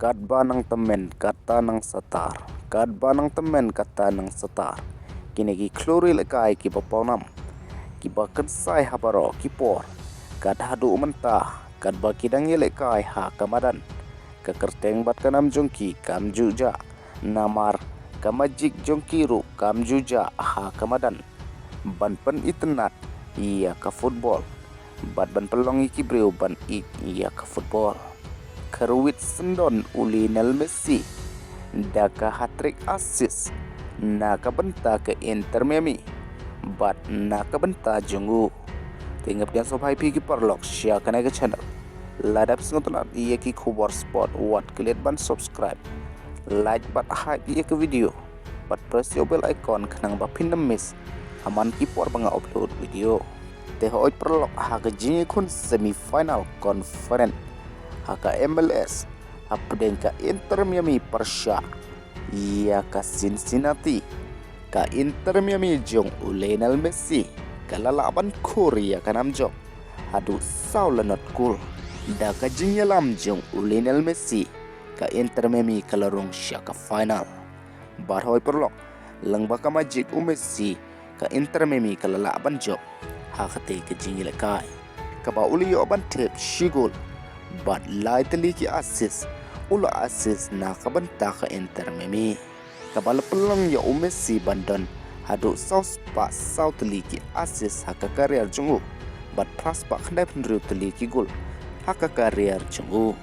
Kadba ng temen kata ng satar. Kadba ng temen kata ng satar. Kini ki klori lekai ki bapaunam. Ki bakensai habaro ki por. Kad hadu mentah. Kadba kidang lekai haka madan. Kekerteng bat kanam jongki kam juja. Namar kamajik jongkiru kam juja haka madan. Ban pen itenat ia ke football. Bat ban pelong iki breu ban ia ke football. Kerwit sendon Lionel Messi. Daka hat-trick assist. Naka benta ke Intermiami. Bat naka benta junggu. Tingap yang sobai pergi perlok shaka naga channel. Ladap sengotonat iya ki Khubor sport wat kelet ban subscribe. Like bat hype iya ke video. Bat press yo bell icon kenang ba pinam miss. Aman ki por banga upload video. Teh oi perlok haka jing kun semifinal conference. Haka MLS apden ka Intermiami Persha ia ka Cincinnati ka Intermiami jong Lionel Messi ka lalaban Korea ka namjok hadu saulanot kul da ka jing ialam jong Lionel Messi ka Intermiami ka Rung shaka final barhoy perlok lang baka majik Messi ka Intermiami ka lalaban jok hakate ka jing ilakai ka ba uli yo ban tip shigol bat lai teliki assist ula assist na kabanta ka Intermiami kabala pelang ya Messi bandan hadu south pas south teliki assist haka karier jungu bat pras pak khandai pendru teliki gol haka karier jungu